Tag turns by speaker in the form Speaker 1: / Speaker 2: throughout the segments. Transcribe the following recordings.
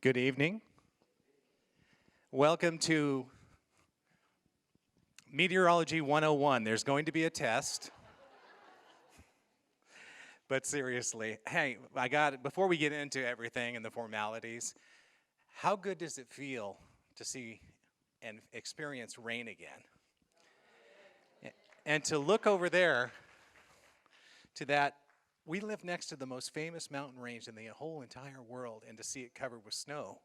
Speaker 1: Good evening. Welcome to Meteorology 101. There's going to be a test. But seriously, hey, before we get into everything and the formalities, how good does it feel to see and experience rain again? And to look over there to that, we live next to the most famous mountain range in the whole entire world, and to see it covered with snow,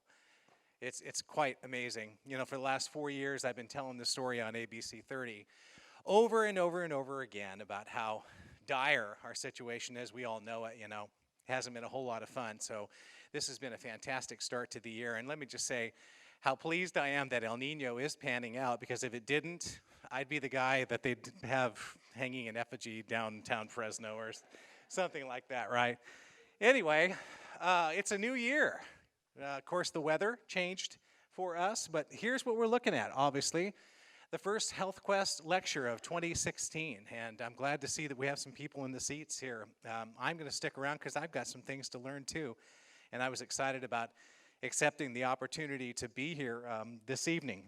Speaker 1: it's quite amazing. You know, for the last 4 years, I've been telling this story on ABC 30 over and over and over again about how dire our situation is. We all know it, you know. Hasn't been a whole lot of fun. So this has been a fantastic start to the year. And let me just say how pleased I am that El Nino is panning out, because if it didn't, I'd be the guy that they'd have hanging in effigy downtown Fresno or something like that, right? Anyway, it's a new year. Of course, the weather changed for us, but here's what we're looking at, obviously. The first HealthQuest lecture of 2016, and I'm glad to see that we have some people in the seats here. I'm going to stick around because I've got some things to learn too, and I was excited about accepting the opportunity to be here this evening.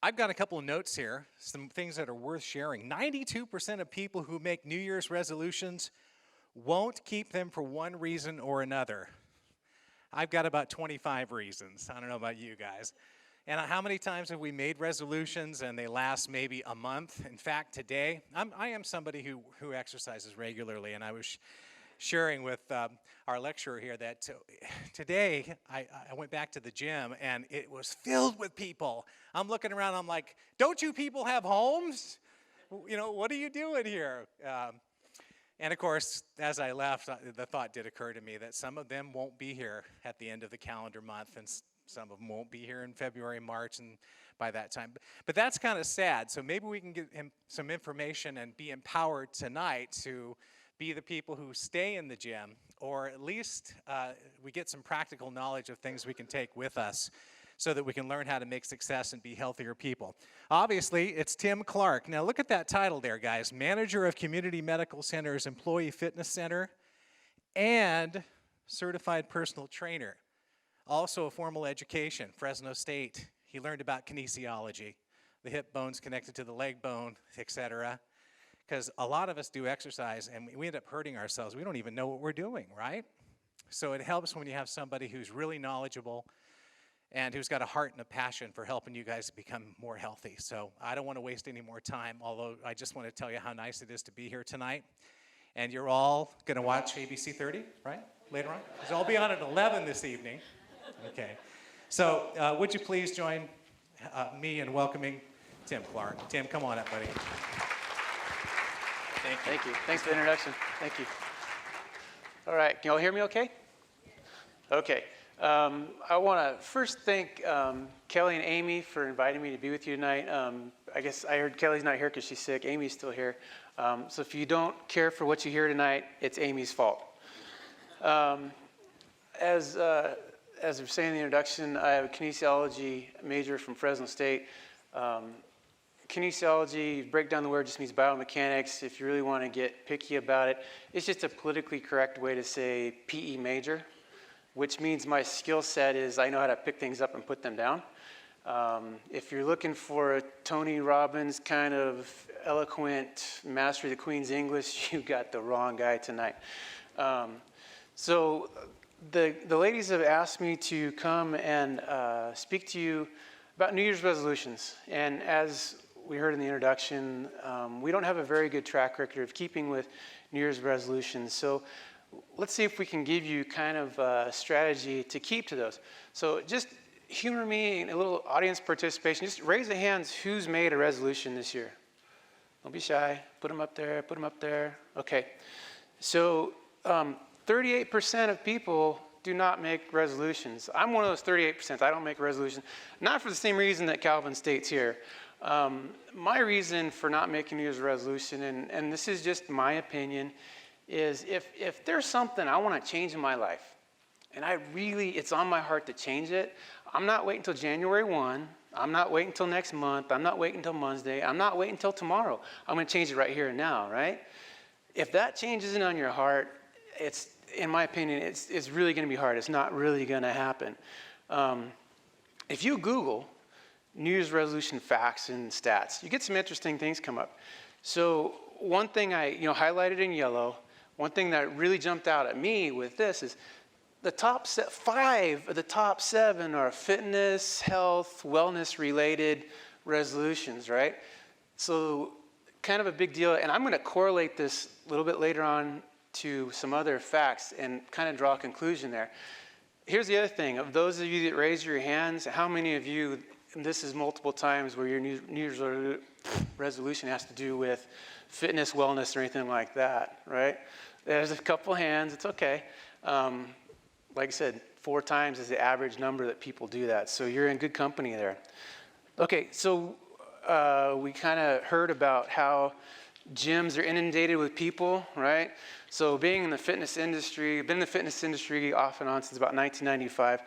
Speaker 1: I've got a couple of notes here, some things that are worth sharing. 92% of people who make New Year's resolutions won't keep them for one reason or another. I've got about 25 reasons. I don't know about you guys. And how many times have we made resolutions and they last maybe a month? In fact, today, I am somebody who exercises regularly, and I was sharing with our lecturer here that today I went back to the gym and it was filled with people. I'm looking around, I'm like, don't you people have homes? You know, what are you doing here? And of course, as I left, the thought did occur to me that some of them won't be here at the end of the calendar month, and some of them won't be here in February, March, and by that time. But that's kind of sad. So maybe we can get him some information and be empowered tonight to be the people who stay in the gym, or at least we get some practical knowledge of things we can take with us so that we can learn how to make success and be healthier people. Obviously, it's Tim Clark. Now look at that title there, guys. Manager of Community Medical Center's Employee Fitness Center and Certified Personal Trainer. Also a formal education, Fresno State. He learned about kinesiology, the hip bones connected to the leg bone, etc. Because a lot of us do exercise and we end up hurting ourselves. We don't even know what we're doing, right? So it helps when you have somebody who's really knowledgeable and who's got a heart and a passion for helping you guys become more healthy. So I don't want to waste any more time, although I just want to tell you how nice it is to be here tonight. And you're all going to watch ABC 30, right, later on? Because I'll be on at 11 this evening. Okay. So would you please join me in welcoming Tim Clark. Tim, come on up, buddy. Thank you.
Speaker 2: Thank you. Thanks for the introduction. Thank you. All right. Can you all hear me okay? Okay. I want to first thank Kelly and Amy for inviting me to be with you tonight. I guess I heard Kelly's not here because she's sick. Amy's still here. So if you don't care for what you hear tonight, it's Amy's fault. As I was saying in the introduction, I have a kinesiology major from Fresno State. Kinesiology, break down the word, just means biomechanics. If you really want to get picky about it, it's just a politically correct way to say PE major, which means my skill set is I know how to pick things up and put them down. If you're looking for a Tony Robbins kind of eloquent mastery of the Queen's English, you got the wrong guy tonight. So the ladies have asked me to come and speak to you about New Year's resolutions. And as we heard in the introduction, we don't have a very good track record of keeping with New Year's resolutions. So let's see if we can give you kind of a strategy to keep to those. So just humor me in a little audience participation. Just raise the hands who's made a resolution this year. Don't be shy. Put them up there. Put them up there. Okay. So 38% of people do not make resolutions. I'm one of those 38%. I don't make resolutions. Not for the same reason that Calvin states here. My reason for not making New Year's resolution, and this is just my opinion, is if there's something I want to change in my life, and it's on my heart to change it, I'm not waiting until January 1. I'm not waiting until next month. I'm not waiting until Monday. I'm not waiting until tomorrow. I'm going to change it right here and now, right? If that change isn't on your heart, in my opinion, it's really going to be hard. It's not really going to happen. If you Google New Year's resolution facts and stats, you get some interesting things come up. So one thing I highlighted in yellow, one thing that really jumped out at me with this is the top 5 of the top 7 are fitness, health, wellness related resolutions, right? So kind of a big deal. And I'm going to correlate this a little bit later on to some other facts and kind of draw a conclusion there. Here's the other thing. Of those of you that raise your hands, how many of you, and this is multiple times where your New Year's resolution has to do with fitness, wellness, or anything like that, right? There's a couple hands. It's okay. Like I said, 4 times is the average number that people do that. So you're in good company there. Okay, so we kind of heard about how gyms are inundated with people, right? So being in the fitness industry, been in the fitness industry off and on since about 1995,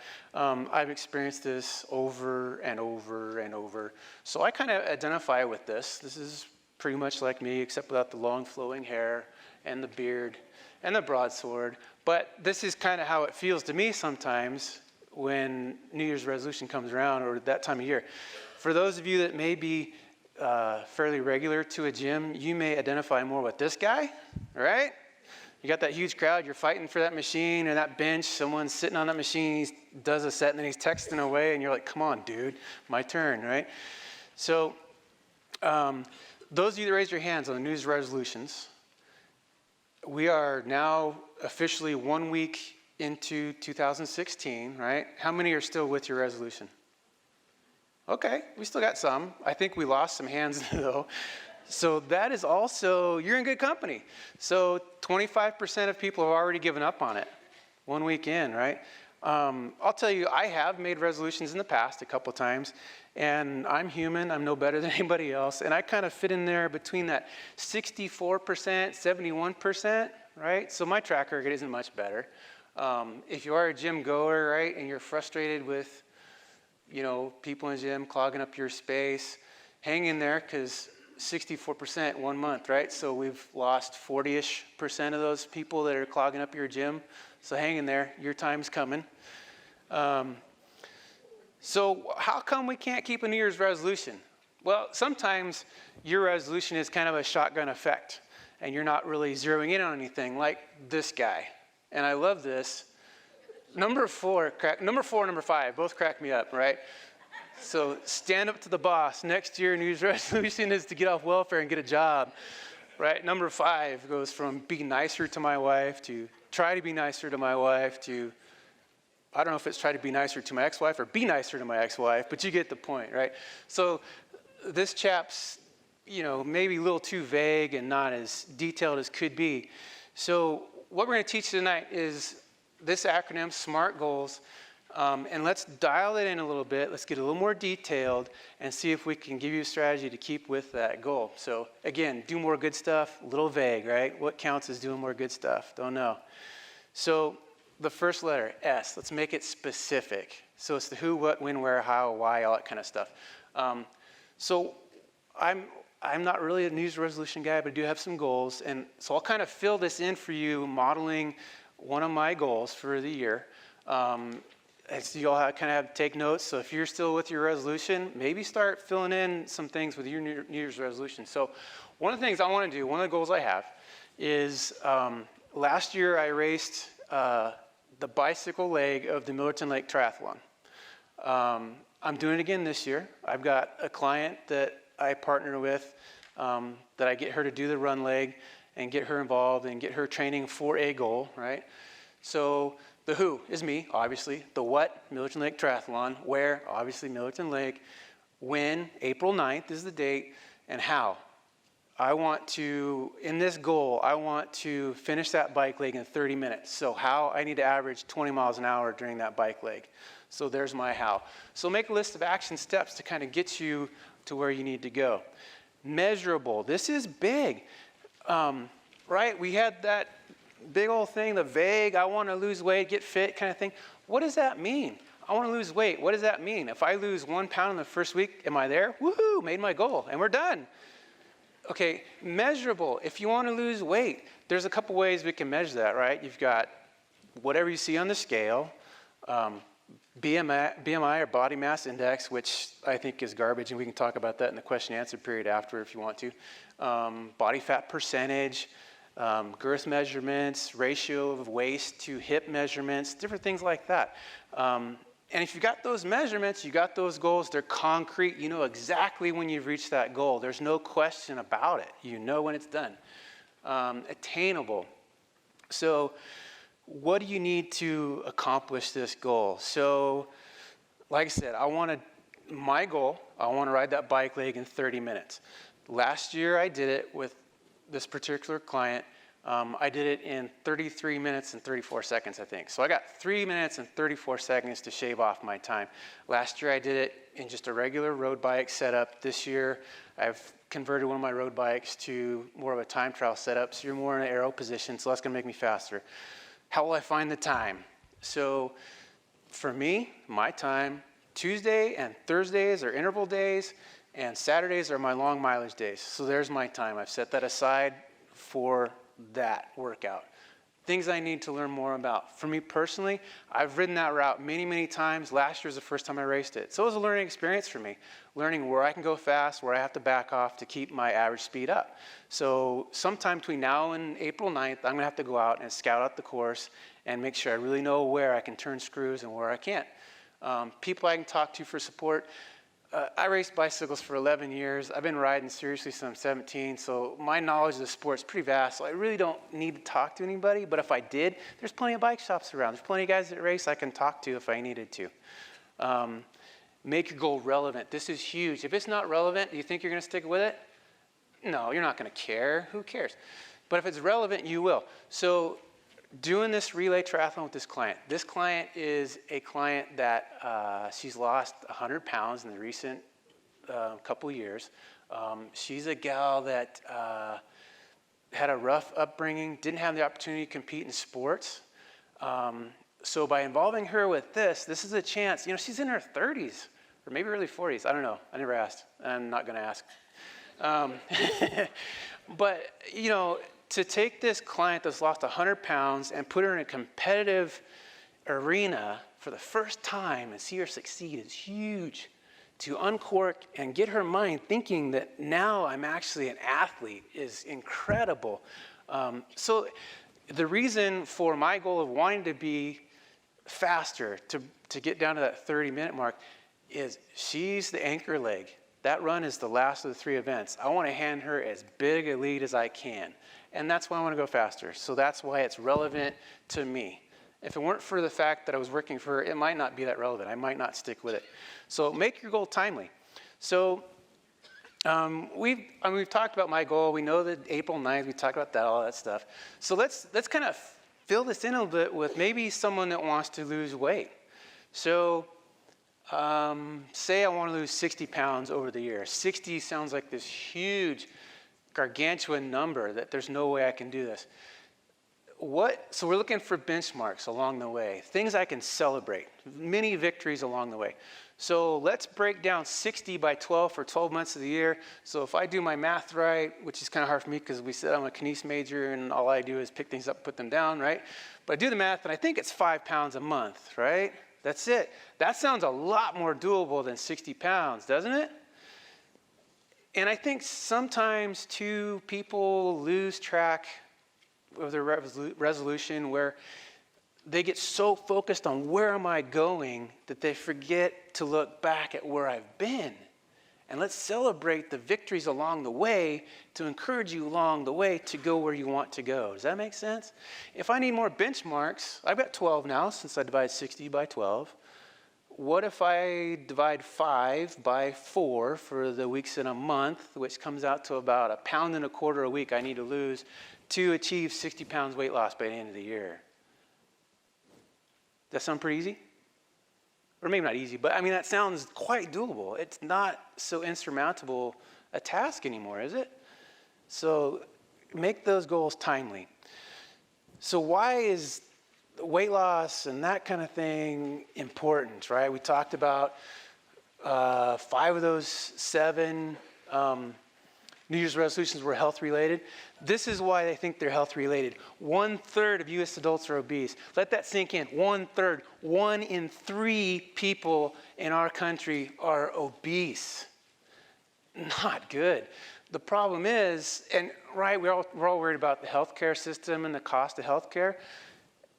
Speaker 2: I've experienced this over and over and over. So I kind of identify with this. This is pretty much like me, except without the long flowing hair and the beard and the broadsword. But this is kind of how it feels to me sometimes when New Year's resolution comes around or that time of year. For those of you that may be fairly regular to a gym, you may identify more with this guy, right? You got that huge crowd, you're fighting for that machine or that bench, someone's sitting on that machine, he does a set and then he's texting away and you're like, come on, dude, my turn, right? So those of you that raised your hands on the New Year's resolutions, we are now officially 1 week into 2016, right? How many are still with your resolution? Okay, we still got some. I think we lost some hands though. So that is also, you're in good company. So 25% of people have already given up on it 1 week in, right? I'll tell you, I have made resolutions in the past a couple times, and I'm human, I'm no better than anybody else, and I kind of fit in there between that 64%, 71%, right? So my track record isn't much better. If you are a gym goer, right, and you're frustrated with, people in the gym clogging up your space, hang in there, because 64% 1 month, right? So we've lost 40-ish% of those people that are clogging up your gym. So hang in there, your time's coming. So how come we can't keep a New Year's resolution? Well, sometimes your resolution is kind of a shotgun effect, and you're not really zeroing in on anything, like this guy. And I love this. Number 4 and number 5 both crack me up, right? So stand up to the boss. Next year, New Year's resolution is to get off welfare and get a job, right? Number 5 goes from be nicer to my wife to try to be nicer to my wife to, I don't know if it's try to be nicer to my ex-wife or be nicer to my ex-wife, but you get the point, right? So this chap's, maybe a little too vague and not as detailed as could be. So what we're going to teach tonight is this acronym, SMART goals. And let's dial it in a little bit. Let's get a little more detailed and see if we can give you a strategy to keep with that goal. So again, do more good stuff, a little vague, right? What counts as doing more good stuff? Don't know. So the first letter, S, let's make it specific. So it's the who, what, when, where, how, why, all that kind of stuff. So I'm not really a New Year's resolution guy, but I do have some goals. And so I'll kind of fill this in for you, modeling one of my goals for the year. So you all kind of have to take notes. So if you're still with your resolution, maybe start filling in some things with your New Year's resolution. So one of the things I want to do, one of the goals I have is last year I raced the bicycle leg of the Millerton Lake Triathlon. I'm doing it again this year. I've got a client that I partner with that I get her to do the run leg and get her involved and get her training for a goal, right? So the who is me, obviously. The what, Millerton Lake Triathlon. Where, obviously Millerton Lake. When, April 9th is the date. And how. I want to, in this goal, I want to finish that bike leg in 30 minutes. So how, I need to average 20 miles an hour during that bike leg. So there's my how. So make a list of action steps to kind of get you to where you need to go. Measurable, this is big, right? We had that big old thing, the vague, I want to lose weight, get fit kind of thing. What does that mean? I want to lose weight. What does that mean? If I lose 1 pound in the first week, am I there? Woohoo, made my goal, and we're done. Okay, measurable. If you want to lose weight, there's a couple ways we can measure that, right? You've got whatever you see on the scale, BMI or body mass index, which I think is garbage, and we can talk about that in the question and answer period after if you want to. Body fat percentage, girth measurements, ratio of waist to hip measurements, different things like that. And if you got those measurements, you got those goals, they're concrete, you know exactly when you've reached that goal. There's no question about it. You know when it's done. Attainable. So what do you need to accomplish this goal? So, like I said, my goal, I want to ride that bike leg in 30 minutes. Last year I did it with this particular client. I did it in 33 minutes and 34 seconds, I think. So I got 3 minutes and 34 seconds to shave off my time. Last year I did it in just a regular road bike setup. This year I've converted one of my road bikes to more of a time trial setup, so you're more in an aero position, so that's gonna make me faster. How will I find the time? So for me, my time, Tuesday and Thursdays are interval days, and Saturdays are my long mileage days. So there's my time. I've set that aside for that workout. Things I need to learn more about. For me personally, I've ridden that route many, many times. Last year was the first time I raced it. So it was a learning experience for me, learning where I can go fast, where I have to back off to keep my average speed up. So sometime between now and April 9th, I'm gonna have to go out and scout out the course and make sure I really know where I can turn screws and where I can't. People I can talk to for support. I raced bicycles for 11 years. I've been riding seriously since I'm 17, so my knowledge of the sport is pretty vast, so I really don't need to talk to anybody, but if I did, there's plenty of bike shops around. There's plenty of guys that race I can talk to if I needed to. Make your goal relevant. This is huge. If it's not relevant, do you think you're gonna stick with it? No, you're not gonna care. Who cares? But if it's relevant, you will. So doing this relay triathlon with this client is a client that she's lost 100 pounds in the recent couple years. She's a gal that had a rough upbringing, didn't have the opportunity to compete in sports. So by involving her with this is a chance. You know, she's in her 30s or maybe early 40s. I don't know. I never asked. I'm not going to ask. But, you know, to take this client that's lost 100 pounds and put her in a competitive arena for the first time and see her succeed is huge. To uncork and get her mind thinking that now I'm actually an athlete is incredible. So the reason for my goal of wanting to be faster, to get down to that 30-minute mark, is she's the anchor leg. That run is the last of the 3 events. I want to hand her as big a lead as I can. And that's why I want to go faster. So that's why it's relevant to me. If it weren't for the fact that I was working for her, it might not be that relevant. I might not stick with it. So make your goal timely. So we've talked about my goal. We know that April 9th, we talked about that, all that stuff. So let's kind of fill this in a little bit with maybe someone that wants to lose weight. So say I want to lose 60 pounds over the year. 60 sounds like this huge, gargantuan number that there's no way I can do this. So we're looking for benchmarks along the way, things I can celebrate, many victories along the way. So let's break down 60 by 12 for 12 months of the year. So if I do my math right, which is kind of hard for me because we said I'm a kines major and all I do is pick things up, put them down, right? But I do the math and I think it's 5 pounds a month, right? That's it. That sounds a lot more doable than 60 pounds, doesn't it? And I think sometimes, too, people lose track of their resolution where they get so focused on where am I going that they forget to look back at where I've been. And let's celebrate the victories along the way to encourage you along the way to go where you want to go. Does that make sense? If I need more benchmarks, I've got 12 now since I divide 60 by 12. What if I divide 5 by 4 for the weeks in a month, which comes out to about 1.25 pounds a week I need to lose to achieve 60 pounds weight loss by the end of the year? Does that sound pretty easy? Or maybe not easy, but I mean, that sounds quite doable. It's not so insurmountable a task anymore, is it? So make those goals timely. So why is weight loss and that kind of thing important, right? We talked about 5 of those 7 New Year's resolutions were health related. This is why they think they're health related. 1/3 of US adults are obese. Let that sink in. 1/3. 1 in 3 people in our country are obese. Not good. The problem is, and right, we're all worried about the healthcare system and the cost of healthcare.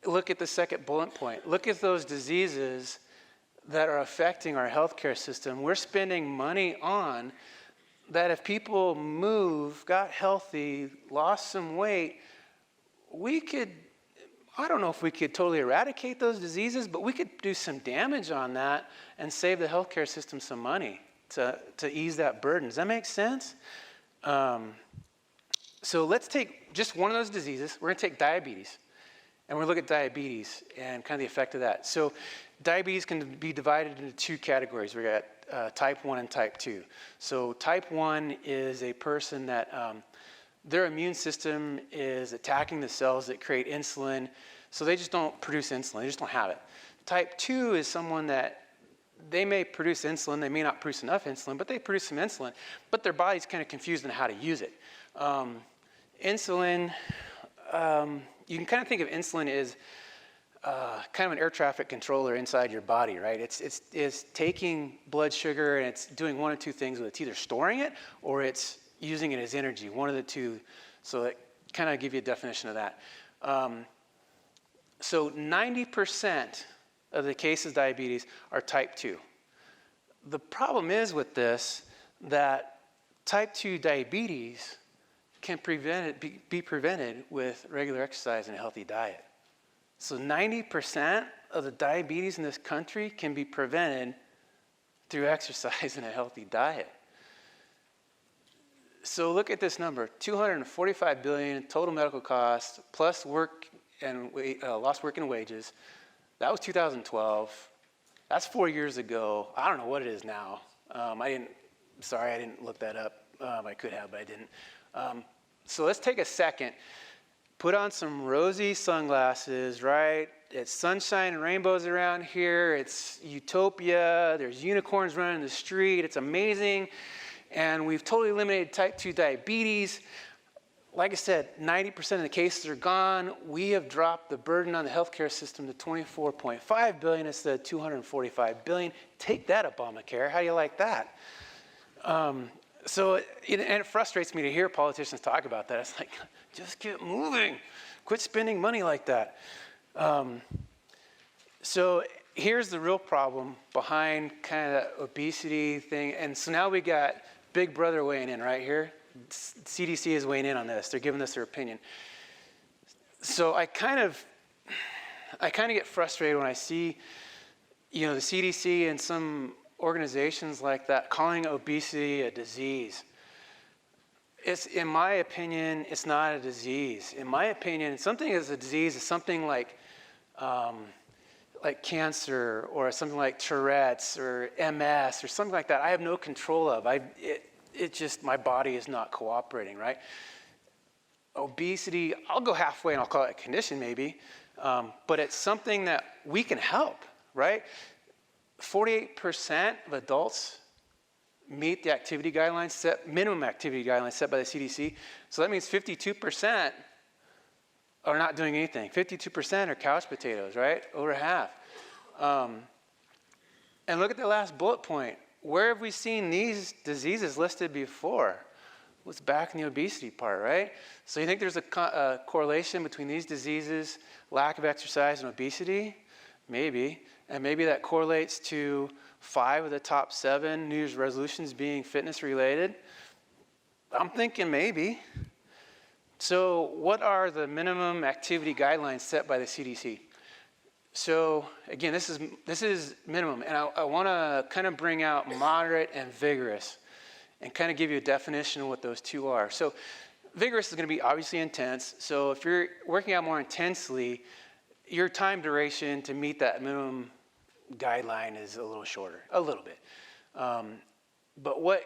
Speaker 2: Look at the second bullet point. Look at those diseases that are affecting our healthcare system. We're spending money on that. If people move, got healthy, lost some weight, we could, I don't know if we could totally eradicate those diseases, but we could do some damage on that and save the healthcare system some money to ease that burden. Does that make sense? So let's take just one of those diseases. We're going to take diabetes. And we're going to look at diabetes and kind of the effect of that. So diabetes can be divided into 2 categories. We got type 1 and type 2. So type 1 is a person that their immune system is attacking the cells that create insulin, so they just don't produce insulin. They just don't have it. Type 2 is someone that they may produce insulin. They may not produce enough insulin, but they produce some insulin. But their body's kind of confused on how to use it. Insulin, you can kind of think of insulin as kind of an air traffic controller inside your body, right? It's taking blood sugar and it's doing one of 2 things with it. It's either storing it or it's using it as energy, one of the 2. So that kind of give you a definition of that. So 90% of the cases of diabetes are type 2. The problem is with this that type 2 diabetes can be prevented with regular exercise and a healthy diet. So 90% of the diabetes in this country can be prevented through exercise and a healthy diet. So look at this number, $245 billion total medical costs plus work and lost work and wages. That was 2012. That's 4 years ago. I don't know what it is now. I didn't look that up. I could have, but I didn't. So let's take a second, put on some rosy sunglasses, right? It's sunshine and rainbows around here. It's utopia. There's unicorns running the street. It's amazing. And we've totally eliminated type 2 diabetes. Like I said, 90% of the cases are gone. We have dropped the burden on the healthcare system to $24.5 billion instead of $245 billion. Take that, Obamacare. How do you like that? And it frustrates me to hear politicians talk about that. It's like, just get moving. Quit spending money like that. So here's the real problem behind kind of that obesity thing. And so now we got Big Brother weighing in right here. CDC is weighing in on this. They're giving us their opinion. So I kind of get frustrated when I see, the CDC and some organizations like that calling obesity a disease. In my opinion, it's not a disease. In my opinion, something is a disease is something like cancer or something like Tourette's or MS or something like that. I have no control of. My body is not cooperating, right? Obesity, I'll go halfway and I'll call it a condition maybe, but it's something that we can help, right? 48% of adults meet the activity guidelines minimum activity guidelines set by the CDC. So that means 52% are not doing anything. 52% are couch potatoes, right? Over half. And look at the last bullet point. Where have we seen these diseases listed before? What's back in the obesity part, right? So you think there's a correlation between these diseases, lack of exercise, and obesity? Maybe. And maybe that correlates to 5 of the top 7 New Year's resolutions being fitness related. I'm thinking maybe. So what are the minimum activity guidelines set by the CDC? So again, this is minimum, and I want to kind of bring out moderate and vigorous and kind of give you a definition of what those 2 are. So vigorous is going to be obviously intense. So if you're working out more intensely, your time duration to meet that minimum guideline is a little shorter, a little bit. But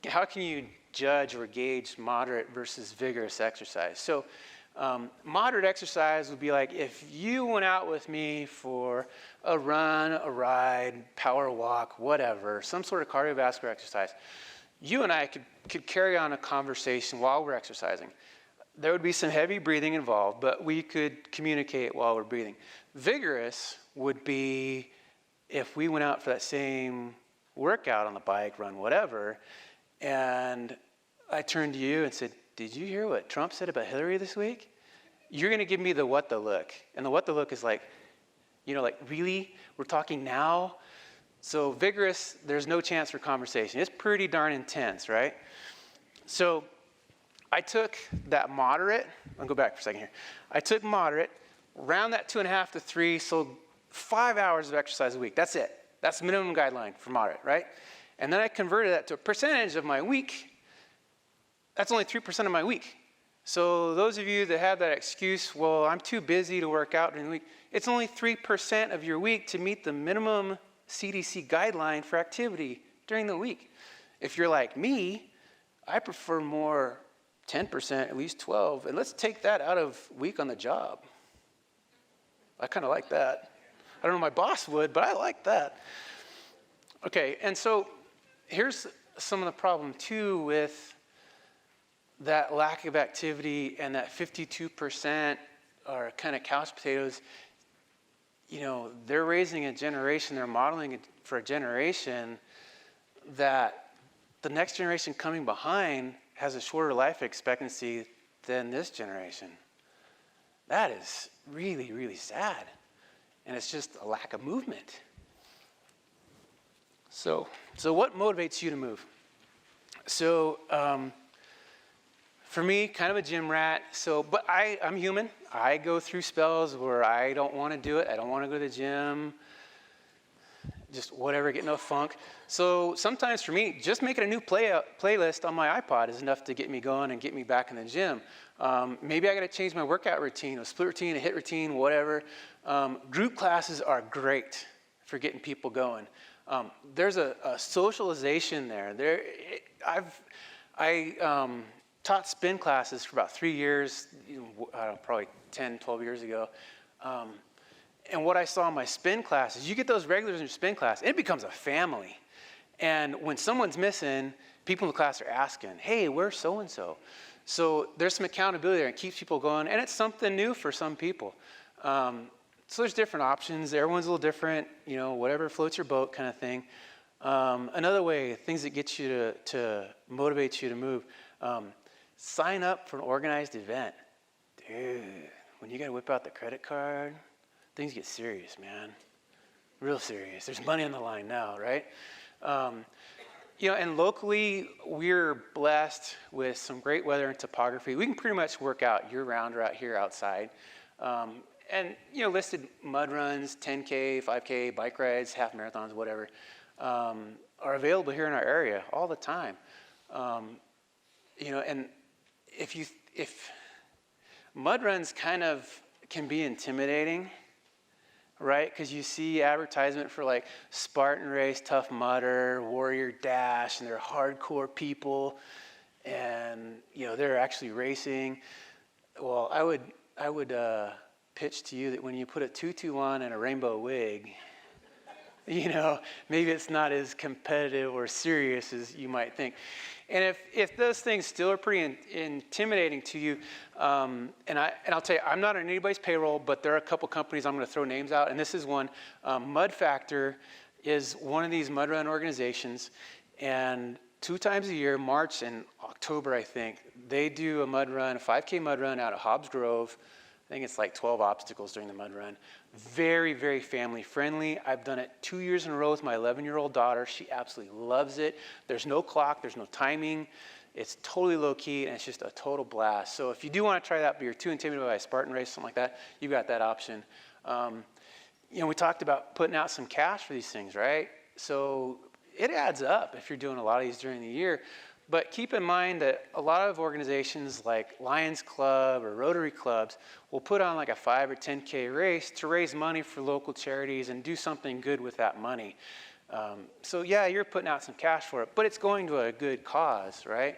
Speaker 2: how can you judge or gauge moderate versus vigorous exercise? So moderate exercise would be like if you went out with me for a run, a ride, power walk, whatever, some sort of cardiovascular exercise, you and I could carry on a conversation while we're exercising. There would be some heavy breathing involved, but we could communicate while we're breathing. Vigorous would be if we went out for that same workout on the bike, run, whatever, and I turned to you and said, did you hear what Trump said about Hillary this week? You're going to give me the what the look. And the what the look is like, like, really? We're talking now? So vigorous, there's no chance for conversation. It's pretty darn intense, right? So I took that moderate, I'll go back for a second here. I took moderate, round that 2.5 to 3, so 5 hours of exercise a week. That's it. That's the minimum guideline for moderate, right? And then I converted that to a percentage of my week. That's only 3% of my week. So those of you that have that excuse, well, I'm too busy to work out during the week, it's only 3% of your week to meet the minimum CDC guideline for activity during the week. If you're like me, I prefer more 10%, at least 12, and let's take that out of week on the job. I kind of like that. I don't know my boss would, but I like that. Okay, and so here's some of the problem too with that lack of activity and that 52% are kind of couch potatoes. They're raising a generation, they're modeling it for a generation that the next generation coming behind has a shorter life expectancy than this generation. That is really, really sad. And it's just a lack of movement. So what motivates you to move? So for me, kind of a gym rat. But I'm human. I go through spells where I don't want to do it. I don't want to go to the gym. Just whatever, get no funk. So sometimes for me, just making a new playlist on my iPod is enough to get me going and get me back in the gym. Maybe I got to change my workout routine, a split routine, a HIIT routine, whatever. Group classes are great for getting people going. There's a socialization there. I taught spin classes for about 3 years, probably 10, 12 years ago. And what I saw in my spin classes, you get those regulars in your spin class, it becomes a family. And when someone's missing, people in the class are asking, hey, where's so-and-so? So there's some accountability there and keeps people going, and it's something new for some people. So there's different options. Everyone's a little different, whatever floats your boat kind of thing. Another way, things that get you to motivate you to move, sign up for an organized event. Dude, when you got to whip out the credit card, things get serious, man. Real serious. There's money on the line now, right? And locally, we're blessed with some great weather and topography. We can pretty much work out year-round right here outside. And listed mud runs, 10K, 5K, bike rides, half marathons, whatever, are available here in our area all the time. And if mud runs kind of can be intimidating, right? Because you see advertisement for like Spartan Race, Tough Mudder, Warrior Dash, and they're hardcore people, and they're actually racing. Well, I would pitch to you that when you put a tutu on and a rainbow wig, maybe it's not as competitive or serious as you might think. And if those things still are pretty intimidating to you, and I'll tell you, I'm not on anybody's payroll, but there are a couple companies I'm going to throw names out, and this is one. Mud Factor is one of these mud run organizations, and 2 times a year, March and October, I think, they do a mud run, a 5K mud run out of Hobbs Grove. I think it's like 12 obstacles during the mud run. Very, very family friendly. I've done it 2 years in a row with my 11-year-old daughter. She absolutely loves it. There's no clock, there's no timing. It's totally low key, and it's just a total blast. So if you do want to try that, but you're too intimidated by a Spartan race, something like that, you've got that option. We talked about putting out some cash for these things, right? So it adds up if you're doing a lot of these during the year. But keep in mind that a lot of organizations like Lions Club or Rotary Clubs will put on like a 5 or 10K race to raise money for local charities and do something good with that money. So yeah, you're putting out some cash for it, but it's going to a good cause, right?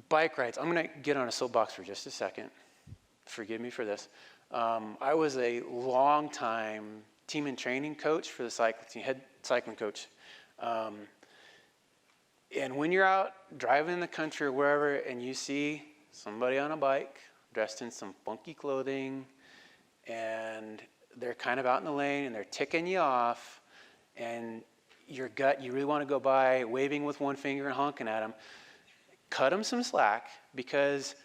Speaker 2: Bike rides. I'm going to get on a soapbox for just a second. Forgive me for this. I was a long-time team and training coach for the cycling team, head cycling coach. And when you're out driving in the country or wherever and you see somebody on a bike dressed in some funky clothing and they're kind of out in the lane and they're ticking you off and your gut, you really want to go by waving with one finger and honking at them, cut them some slack because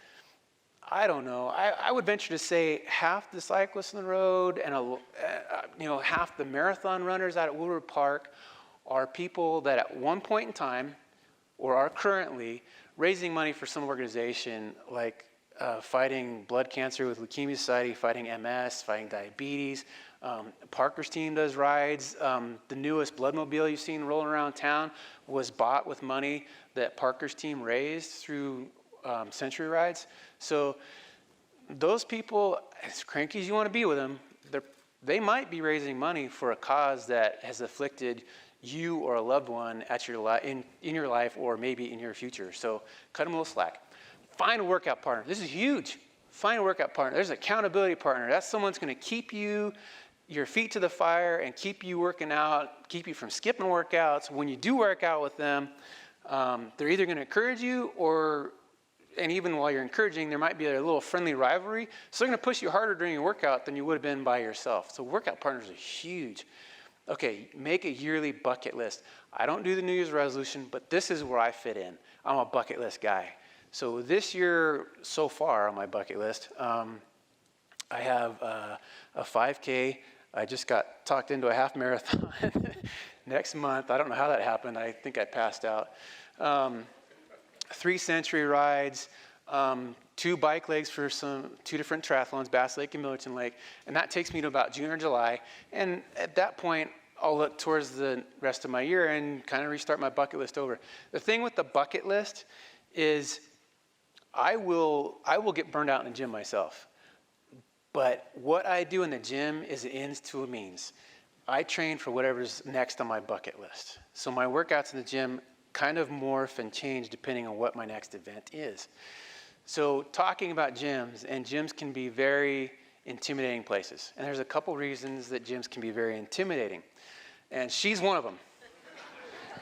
Speaker 2: I don't know. I would venture to say half the cyclists on the road and half the marathon runners out at Woodward Park are people that at one point in time or are currently raising money for some organization like fighting blood cancer with Leukemia Society, fighting MS, fighting diabetes. Parker's team does rides. The newest Bloodmobile you've seen rolling around town was bought with money that Parker's team raised through Century Rides. So those people, as cranky as you want to be with them, they might be raising money for a cause that has afflicted you or a loved one at in your life or maybe in your future. So cut them a little slack. Find a workout partner. This is huge. Find a workout partner. There's an accountability partner. That's someone's going to keep your feet to the fire and keep you working out, keep you from skipping workouts. When you do work out with them, they're either going to encourage you and even while you're encouraging, there might be a little friendly rivalry. So they're going to push you harder during your workout than you would have been by yourself. So workout partners are huge. Okay, make a yearly bucket list. I don't do the New Year's resolution, but this is where I fit in. I'm a bucket list guy. So this year, so far on my bucket list, I have a 5K. I just got talked into a half marathon next month. I don't know how that happened. I think I passed out. 3 Century Rides, 2 bike legs for 2 different triathlons, Bass Lake and Millerton Lake, and that takes me to about June or July. And at that point, I'll look towards the rest of my year and kind of restart my bucket list over. The thing with the bucket list is I will get burned out in the gym myself. But what I do in the gym is an ends to a means. I train for whatever's next on my bucket list. So my workouts in the gym kind of morph and change depending on what my next event is. So talking about gyms, and gyms can be very intimidating places. And there's a couple reasons that gyms can be very intimidating. And she's one of them,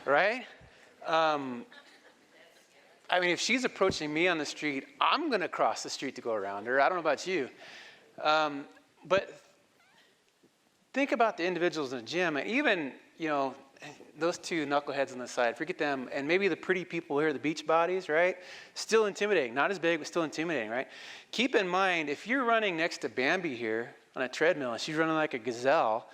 Speaker 2: right? I mean, if she's approaching me on the street, I'm going to cross the street to go around her. I don't know about you. But think about the individuals in the gym, and even, those 2 knuckleheads on the side, forget them, and maybe the pretty people here, the beach bodies, right? Still intimidating, not as big, but still intimidating, right? Keep in mind, if you're running next to Bambi here on a treadmill, and she's running like a gazelle,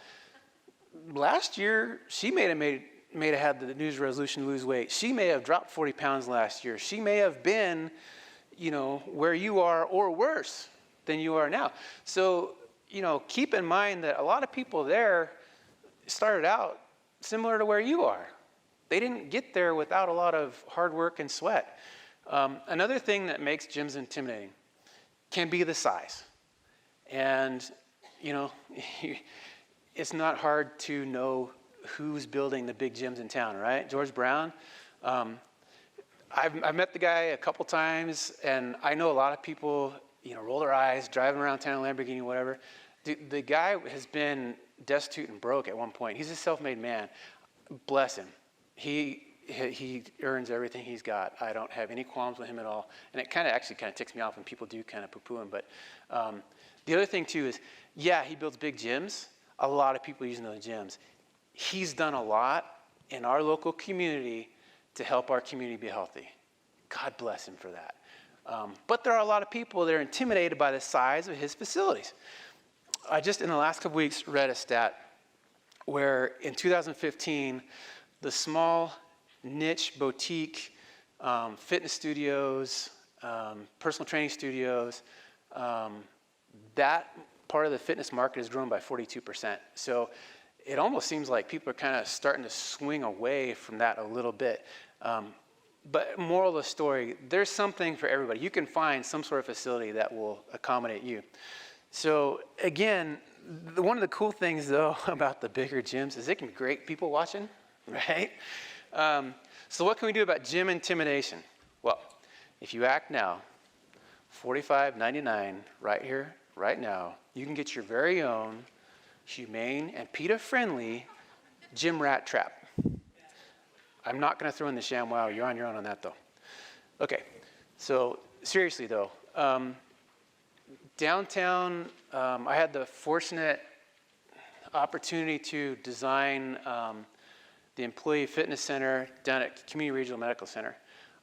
Speaker 2: last year, she may have had the New Year's resolution to lose weight. She may have dropped 40 pounds last year. She may have been, where you are or worse than you are now. So, keep in mind that a lot of people there started out similar to where you are. They didn't get there without a lot of hard work and sweat. Another thing that makes gyms intimidating can be the size. And, it's not hard to know who's building the big gyms in town, right? George Brown. I've met the guy a couple times, and I know a lot of people, roll their eyes, driving around town in Lamborghini, whatever. The guy has been destitute and broke at one point. He's a self-made man. Bless him. He earns everything he's got. I don't have any qualms with him at all. And it kind of ticks me off when people do kind of poo-poo him. But the other thing, too, is, he builds big gyms. A lot of people using those gyms. He's done a lot in our local community to help our community be healthy. God bless him for that. But there are a lot of people that are intimidated by the size of his facilities. I just, in the last couple weeks, read a stat where in 2015, the small niche boutique fitness studios, personal training studios, that part of the fitness market has grown by 42%. So it almost seems like people are kind of starting to swing away from that a little bit. But moral of the story, there's something for everybody. You can find some sort of facility that will accommodate you. So again, one of the cool things, though, about the bigger gyms is it can be great people watching, right? So what can we do about gym intimidation? Well, if you act now, $45.99 right here, right now, you can get your very own humane and PETA-friendly gym rat trap. I'm not going to throw in the sham wow. You're on your own on that, though. Okay, so seriously, though, downtown, I had the fortunate opportunity to design the Employee Fitness Center down at Community Regional Medical Center.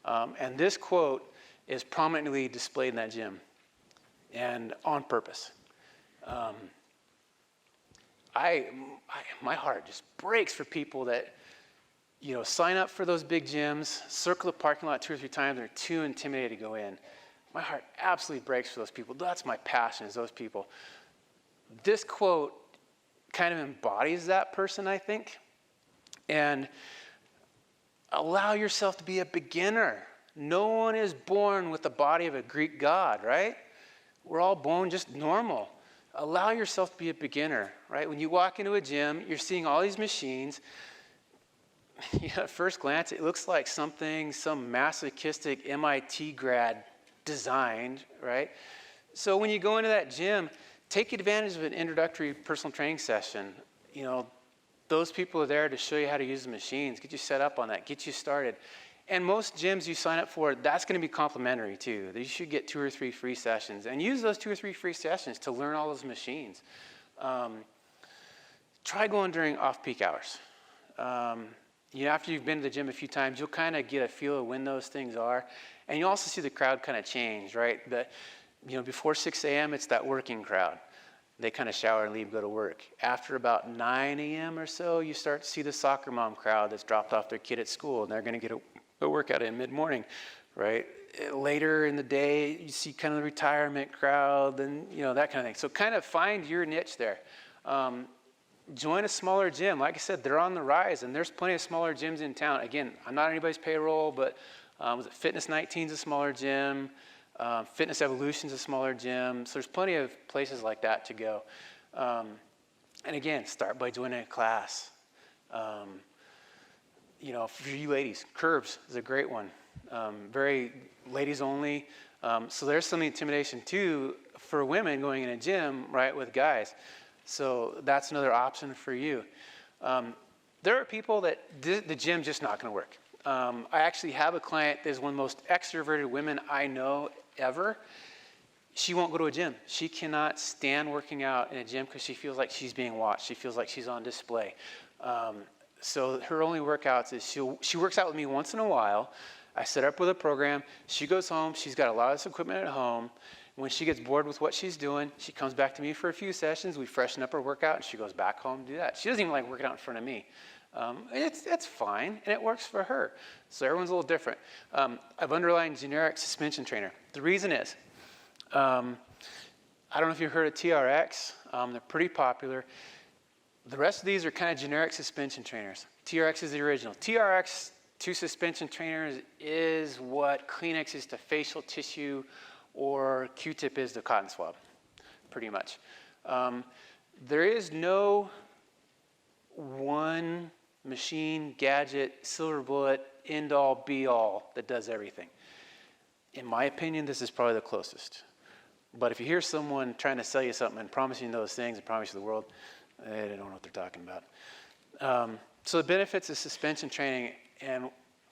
Speaker 2: And this quote is prominently displayed in that gym, and on purpose. My heart just breaks for people that, sign up for those big gyms, circle the parking lot 2 or 3 times, and are too intimidated to go in. My heart absolutely breaks for those people. That's my passion, is those people. This quote kind of embodies that person, I think. And allow yourself to be a beginner. No one is born with the body of a Greek god, right? We're all born just normal. Allow yourself to be a beginner, right? When you walk into a gym, you're seeing all these machines. At first glance, it looks like some masochistic MIT grad designed, right? So when you go into that gym, take advantage of an introductory personal training session. Those people are there to show you how to use the machines, get you set up on that, get you started. And most gyms you sign up for, that's going to be complimentary too. You should get 2 or 3 free sessions, and use those 2 or 3 free sessions to learn all those machines. Try going during off-peak hours. After you've been to the gym a few times, you'll kind of get a feel of when those things are. And you'll also see the crowd kind of change, right? Before 6 a.m., it's that working crowd. They kind of shower and leave, go to work. After about 9 a.m. or so, you start to see the soccer mom crowd that's dropped off their kid at school, and they're going to get a workout in mid-morning, right? Later in the day, you see kind of the retirement crowd and, that kind of thing. So kind of find your niche there. Join a smaller gym. Like I said, they're on the rise, and there's plenty of smaller gyms in town. Again, I'm not anybody's payroll, but Fitness 19's a smaller gym. Fitness Evolution's a smaller gym. So there's plenty of places like that to go. And again, start by joining a class. For you ladies, Curves is a great one. Very ladies only. So there's some intimidation too for women going in a gym, right, with guys. So that's another option for you. There are people that the gym's just not going to work. I actually have a client that is one of the most extroverted women I know ever. She won't go to a gym. She cannot stand working out in a gym because she feels like she's being watched. She feels like she's on display. So her only workouts is she works out with me once in a while. I set her up with a program. She goes home. She's got a lot of this equipment at home. When she gets bored with what she's doing, she comes back to me for a few sessions. We freshen up her workout, and she goes back home to do that. She doesn't even like working out in front of me. It's fine, and it works for her. So everyone's a little different. I've underlined generic suspension trainer. The reason is, I don't know if you've heard of TRX. They're pretty popular. The rest of these are kind of generic suspension trainers. TRX is the original. TRX to suspension trainers is what Kleenex is to facial tissue or Q-tip is to cotton swab, pretty much. There is no one machine, gadget, silver bullet, end-all, be-all that does everything. In my opinion, this is probably the closest. But if you hear someone trying to sell you something and promising those things and promise you the world, they don't know what they're talking about. So the benefits of suspension training, and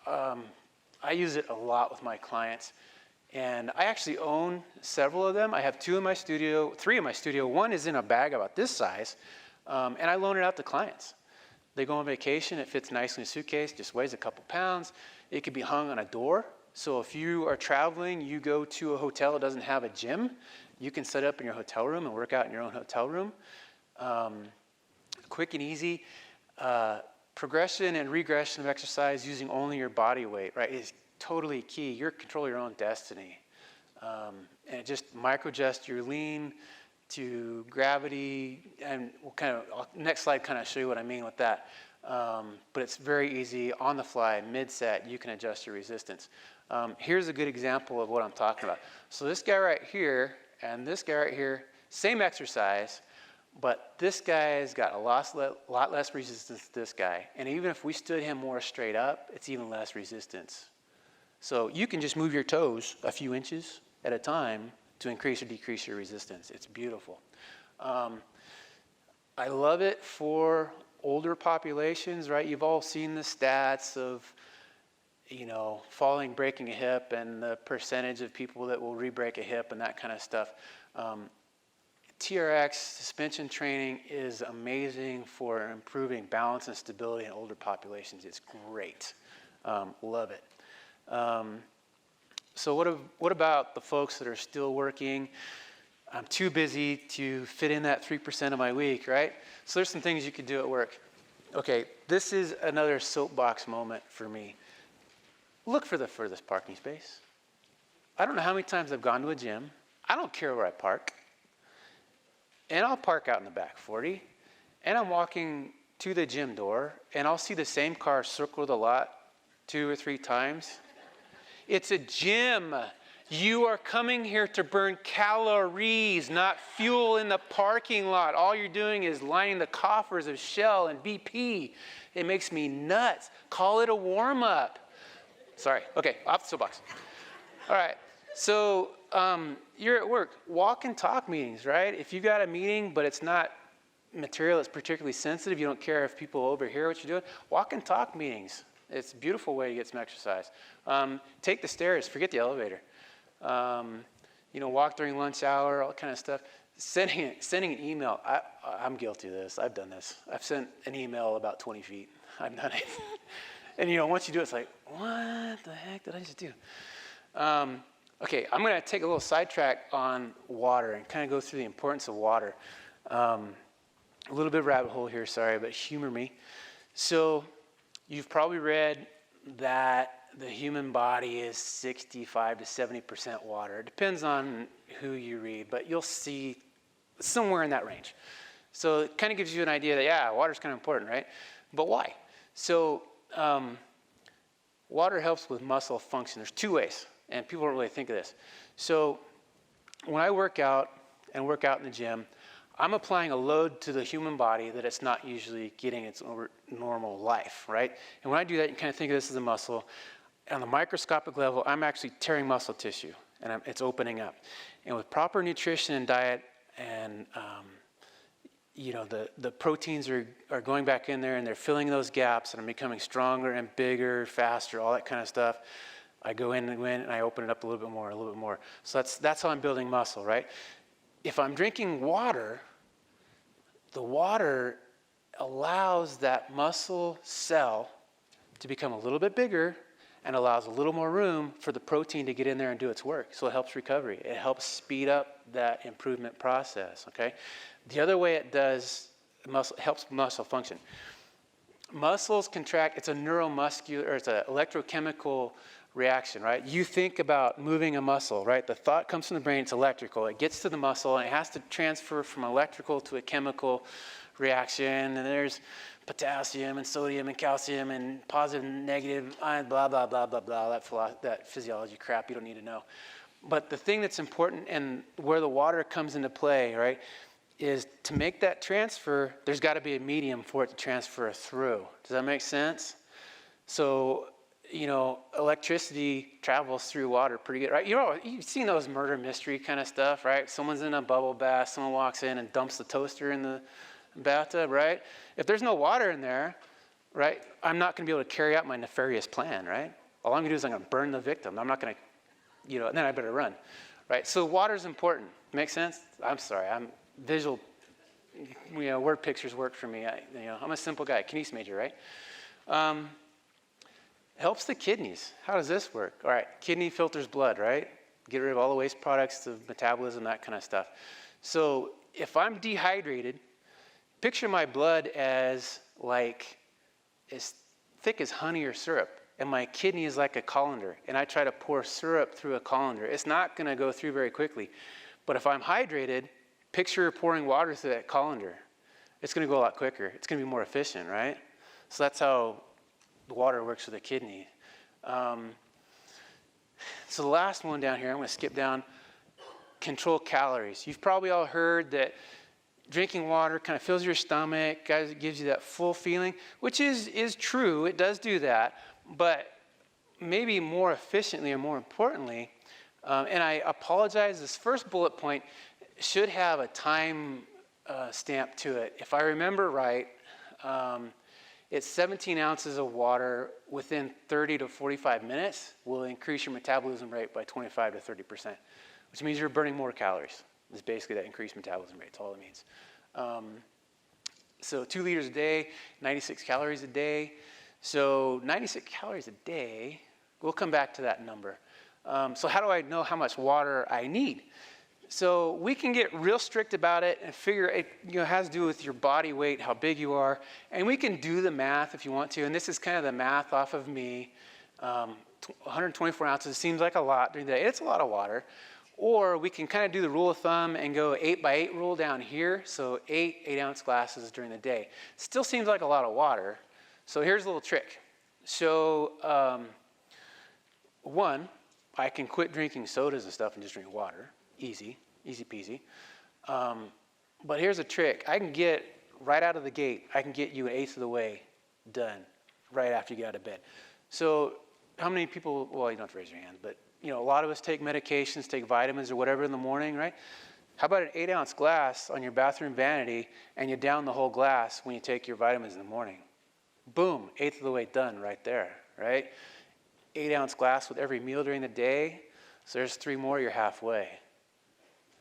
Speaker 2: I use it a lot with my clients. And I actually own several of them. I have 3 in my studio. One is in a bag about this size, and I loan it out to clients. They go on vacation. It fits nicely in a suitcase, just weighs a couple pounds. It could be hung on a door. So if you are traveling, you go to a hotel that doesn't have a gym, you can set up in your hotel room and work out in your own hotel room. Quick and easy. Progression and regression of exercise using only your body weight, right, is totally key. You're controlling your own destiny. And just micro-adjust your lean to gravity, and next slide kind of show you what I mean with that. But it's very easy, on the fly, mid-set, you can adjust your resistance. Here's a good example of what I'm talking about. So this guy right here and this guy right here, same exercise, but this guy's got a lot less resistance than this guy. And even if we stood him more straight up, it's even less resistance. So you can just move your toes a few inches at a time to increase or decrease your resistance. It's beautiful. I love it for older populations, right? You've all seen the stats of, falling, breaking a hip, and the percentage of people that will re-break a hip and that kind of stuff. TRX suspension training is amazing for improving balance and stability in older populations. It's great. Love it. So what about the folks that are still working? I'm too busy to fit in that 3% of my week, right? So there's some things you could do at work. Okay, this is another soapbox moment for me. Look for the furthest parking space. I don't know how many times I've gone to a gym. I don't care where I park. And I'll park out in the back 40, and I'm walking to the gym door, and I'll see the same car circle the lot 2 or 3 times. It's a gym. You are coming here to burn calories, not fuel in the parking lot. All you're doing is lining the coffers of Shell and BP. It makes me nuts. Call it a warm-up. Sorry. Okay, off the soapbox. All right. So you're at work. Walk and talk meetings, right? If you've got a meeting, but it's not material that's particularly sensitive, you don't care if people overhear what you're doing, walk and talk meetings. It's a beautiful way to get some exercise. Take the stairs. Forget the elevator. Walk during lunch hour, all that kind of stuff. Sending an email. I'm guilty of this. I've done this. I've sent an email about 20 feet. I've done it. And once you do it, it's like, what the heck did I just do? Okay, I'm going to take a little sidetrack on water and kind of go through the importance of water. A little bit of rabbit hole here, sorry, but humor me. So you've probably read that the human body is 65 to 70% water. It depends on who you read, but you'll see somewhere in that range. So it kind of gives you an idea that, yeah, water's kind of important, right? But why? So water helps with muscle function. There's 2 ways, and people don't really think of this. So when I work out in the gym, I'm applying a load to the human body that it's not usually getting its normal life, right? And when I do that, you kind of think of this as a muscle. On the microscopic level, I'm actually tearing muscle tissue, and it's opening up. And with proper nutrition and diet, and the proteins are going back in there, and they're filling those gaps, and I'm becoming stronger and bigger, faster, all that kind of stuff. I go in and I open it up a little bit more. So that's how I'm building muscle, right? If I'm drinking water, the water allows that muscle cell to become a little bit bigger and allows a little more room for the protein to get in there and do its work. So it helps recovery. It helps speed up that improvement process, okay? The other way it helps muscle function. Muscles contract, it's a neuromuscular, or it's an electrochemical reaction, right? You think about moving a muscle, right? The thought comes from the brain, it's electrical. It gets to the muscle, and it has to transfer from electrical to a chemical reaction, and there's potassium and sodium and calcium and positive and negative, blah, blah, blah, blah, blah, that physiology crap you don't need to know. But the thing that's important and where the water comes into play, right, is to make that transfer, there's got to be a medium for it to transfer through. Does that make sense? So, electricity travels through water pretty good, right? You've seen those murder mystery kind of stuff, right? Someone's in a bubble bath, someone walks in and dumps the toaster in the bathtub, right? If there's no water in there, right, I'm not going to be able to carry out my nefarious plan, right? All I'm going to do is I'm going to burn the victim. I'm not going to, and then I better run, right? So water's important. Make sense? I'm sorry. I'm visual, word pictures work for me. I'm a simple guy, kinesis major, right? Helps the kidneys. How does this work? All right, kidney filters blood, right? Get rid of all the waste products of metabolism, that kind of stuff. So if I'm dehydrated, picture my blood as as thick as honey or syrup, and my kidney is like a colander, and I try to pour syrup through a colander. It's not going to go through very quickly. But if I'm hydrated, picture pouring water through that colander. It's going to go a lot quicker. It's going to be more efficient, right? So that's how the water works for the kidney. So the last one down here, I'm going to skip down, control calories. You've probably all heard that drinking water kind of fills your stomach, guys, it gives you that full feeling, which is true. It does do that. But maybe more efficiently or more importantly, and I apologize, this first bullet point should have a time stamp to it. If I remember right, It's 17 ounces of water within 30 to 45 minutes will increase your metabolism rate by 25 to 30%, which means you're burning more calories. It's basically that increased metabolism rate. That's all it means. So 2 liters a day, 96 calories a day. So 96 calories a day, we'll come back to that number. So how do I know how much water I need? So we can get real strict about it and figure it has to do with your body weight, how big you are. And we can do the math if you want to. And this is kind of the math off of me. 124 ounces seems like a lot during the day. It's a lot of water. Or we can kind of do the rule of thumb and go 8 by 8 rule down here. So 8 8-ounce glasses during the day. Still seems like a lot of water. So here's a little trick. So one, I can quit drinking sodas and stuff and just drink water. Easy peasy. But here's a trick. I can get right out of the gate, I can get you an eighth of the way done right after you get out of bed. So how many people, well, you don't have to raise your hand, but a lot of us take medications, take vitamins or whatever in the morning, right? How about an 8-ounce glass on your bathroom vanity and you down the whole glass when you take your vitamins in the morning? Boom, eighth of the way done right there, right? 8-ounce glass with every meal during the day. So there's 3 more, you're halfway.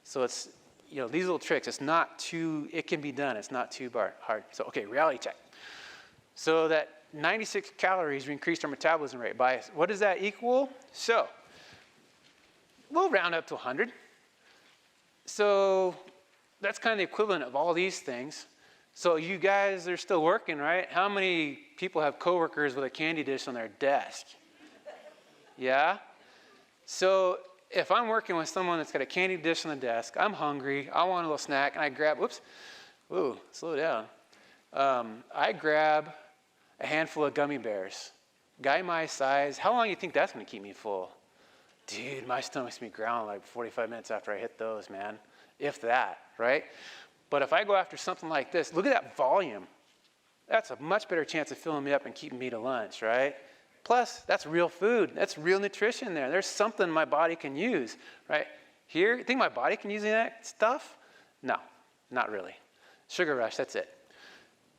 Speaker 2: So it's, these little tricks, it can be done. It's not too hard. So, okay, reality check. So that 96 calories, we increased our metabolism rate by, what does that equal? So we'll round up to 100. So that's kind of the equivalent of all these things. So you guys are still working, right? How many people have coworkers with a candy dish on their desk? Yeah? So if I'm working with someone that's got a candy dish on the desk, I'm hungry, I want a little snack, and I grab, slow down. I grab a handful of gummy bears. Guy my size, how long do you think that's going to keep me full? Dude, my stomach's going to be growling like 45 minutes after I hit those, man. If that, right? But if I go after something like this, look at that volume. That's a much better chance of filling me up and keeping me to lunch, right? Plus, that's real food. That's real nutrition there. There's something my body can use, right? Here, you think my body can use any of that stuff? No, not really. Sugar rush, that's it.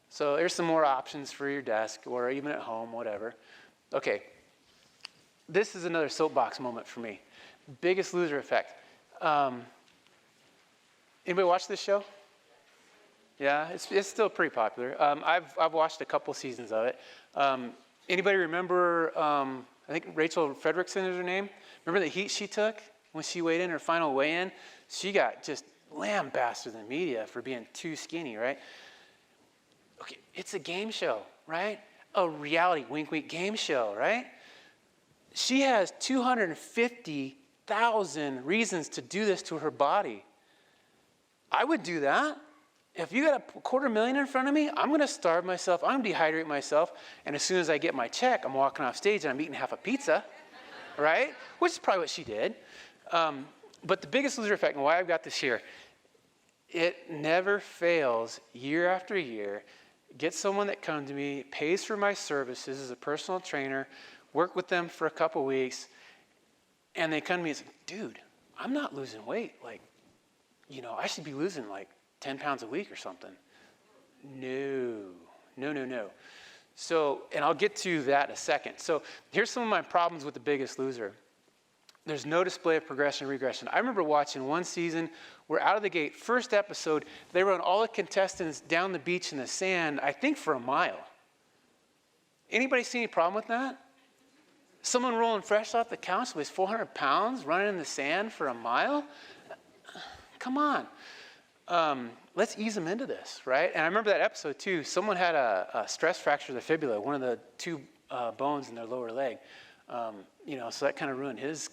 Speaker 2: So there's some more options for your desk or even at home, whatever. Okay, this is another soapbox moment for me. Biggest Loser effect. Anybody watch this show? Yeah, it's still pretty popular. I've watched a couple seasons of it. Anybody remember, I think Rachel Fredrickson is her name? Remember the heat she took when she weighed in her final weigh-in? She got just lambasted in the media for being too skinny, right? Okay, it's a game show, right? A reality, wink, wink game show, right? She has 250,000 reasons to do this to her body. I would do that. If you got $250,000 in front of me, I'm going to starve myself. I'm going to dehydrate myself. And as soon as I get my check, I'm walking off stage and I'm eating half a pizza, right? Which is probably what she did. But the Biggest Loser effect, and why I've got this here, it never fails year after year. Get someone that comes to me, pays for my services as a personal trainer, work with them for a couple weeks, and they come to me and say, dude, I'm not losing weight. Like, I should be losing like 10 pounds a week or something. No. So, and I'll get to that in a second. So here's some of my problems with The Biggest Loser. There's no display of progression and regression. I remember watching one season where out of the gate, first episode, they run all the contestants down the beach in the sand, I think for a mile. Anybody see any problem with that? Someone rolling fresh off the couch weighs 400 pounds running in the sand for a mile? Come on. Let's ease them into this, right? And I remember that episode too. Someone had a stress fracture of the fibula, one of the 2 bones in their lower leg. So that kind of ruined his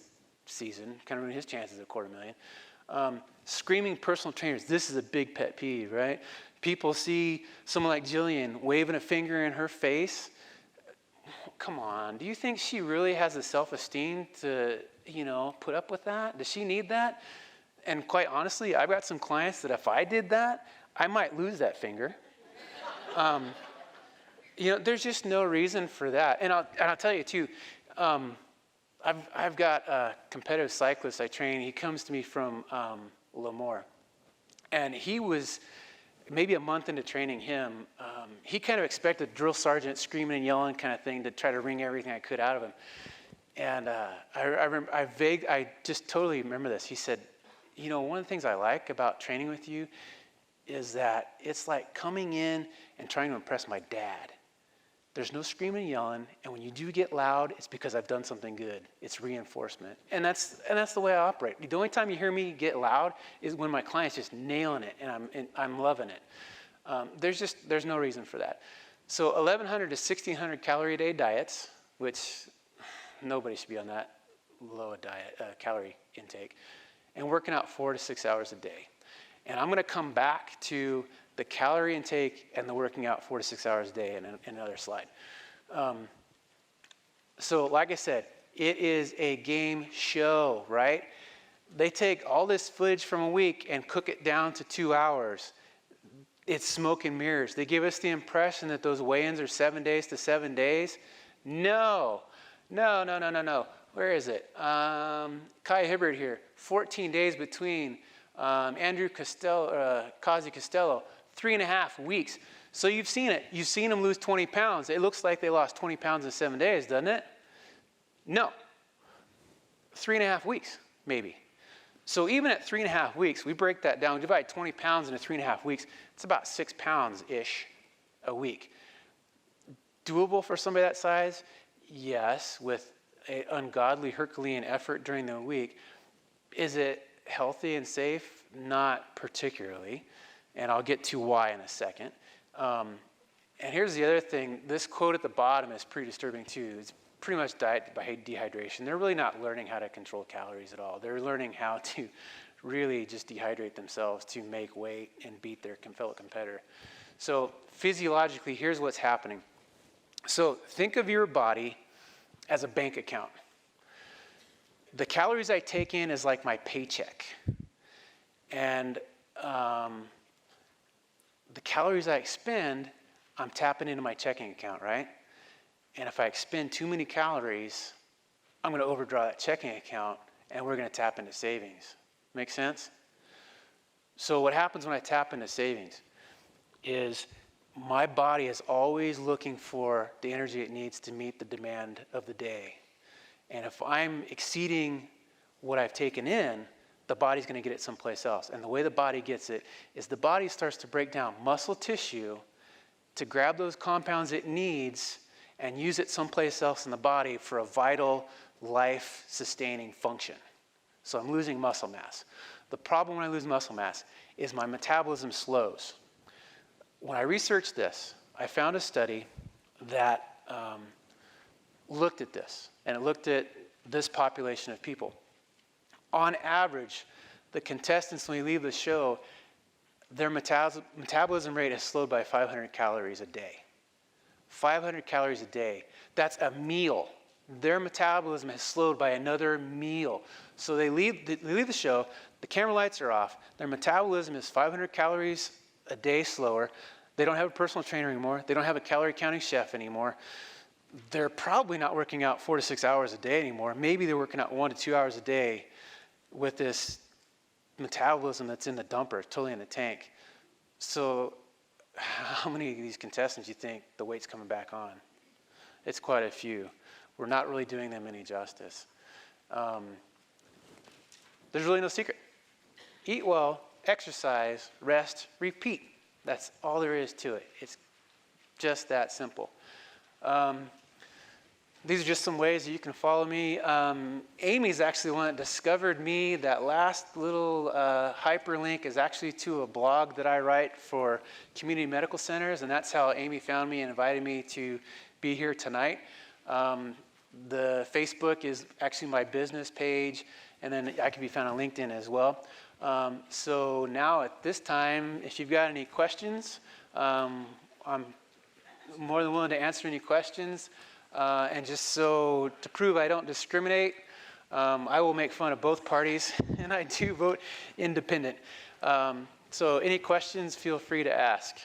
Speaker 2: season, kind of ruined his chances at $250,000. Screaming personal trainers. This is a big pet peeve, right? People see someone like Jillian waving a finger in her face. Come on, do you think she really has the self-esteem to, put up with that? Does she need that? And quite honestly, I've got some clients that if I did that, I might lose that finger. There's just no reason for that. And I'll tell you too, I've got a competitive cyclist I train. He comes to me from Lemoore. And he was maybe a month into training him, he kind of expected drill sergeant screaming and yelling kind of thing to try to wring everything I could out of him. And I just totally remember this. He said, you know, one of the things I like about training with you is that it's like coming in and trying to impress my dad. There's no screaming and yelling, and when you do get loud, it's because I've done something good. It's reinforcement. And that's the way I operate. The only time you hear me get loud is when my client's just nailing it, and I'm loving it. There's no reason for that. So 1,100 to 1,600 calorie a day diets, which nobody should be on that low a diet calorie intake, and working out 4 to 6 hours a day. And I'm going to come back to the calorie intake and the working out 4 to 6 hours a day in another slide. So like I said, it is a game show, right? They take all this footage from a week and cook it down to 2 hours. It's smoke and mirrors. They give us the impression that those weigh-ins are 7 days to 7 days. No. Where is it? Kai Hibbert here. 14 days between Andrew Kazi Costello. 3.5 weeks. So you've seen it. You've seen them lose 20 pounds. It looks like they lost 20 pounds in 7 days, doesn't it? No. 3.5 weeks, maybe. So even at 3.5 weeks, we break that down, divide 20 pounds into 3.5 weeks, it's about 6 pounds-ish a week. Doable for somebody that size? Yes, with an ungodly Herculean effort during the week. Is it healthy and safe? Not particularly. And I'll get to why in a second. And here's the other thing. This quote at the bottom is pretty disturbing too. It's pretty much diet by dehydration. They're really not learning how to control calories at all. They're learning how to really just dehydrate themselves to make weight and beat their fellow competitor. So physiologically, here's what's happening. So think of your body as a bank account. The calories I take in is like my paycheck. And the calories I expend, I'm tapping into my checking account, right? And if I expend too many calories, I'm going to overdraw that checking account, and we're going to tap into savings. Make sense? So what happens when I tap into savings is my body is always looking for the energy it needs to meet the demand of the day. And if I'm exceeding what I've taken in, the body's going to get it someplace else. And the way the body gets it is the body starts to break down muscle tissue to grab those compounds it needs and use it someplace else in the body for a vital, life-sustaining function. So I'm losing muscle mass. The problem when I lose muscle mass is my metabolism slows. When I researched this, I found a study that looked at this, and it looked at this population of people. On average, the contestants, when they leave the show, their metabolism rate is slowed by 500 calories a day. 500 calories a day. That's a meal. Their metabolism has slowed by another meal. So they leave the show, the camera lights are off, their metabolism is 500 calories a day slower. They don't have a personal trainer anymore. They don't have a calorie counting chef anymore. They're probably not working out 4 to 6 hours a day anymore. Maybe they're working out 1 to 2 hours a day with this metabolism that's in the dumper, totally in the tank. So how many of these contestants do you think the weight's coming back on? It's quite a few. We're not really doing them any justice. There's really no secret. Eat well, exercise, rest, repeat. That's all there is to it. It's just that simple. These are just some ways that you can follow me. Amy's actually the one that discovered me. That last little hyperlink is actually to a blog that I write for community medical centers, and that's how Amy found me and invited me to be here tonight. The Facebook is actually my business page, and then I can be found on LinkedIn as well. So now at this time, if you've got any questions, I'm more than willing to answer any questions. And just so to prove I don't discriminate, I will make fun of both parties, and I do vote independent. So any questions, feel free to ask.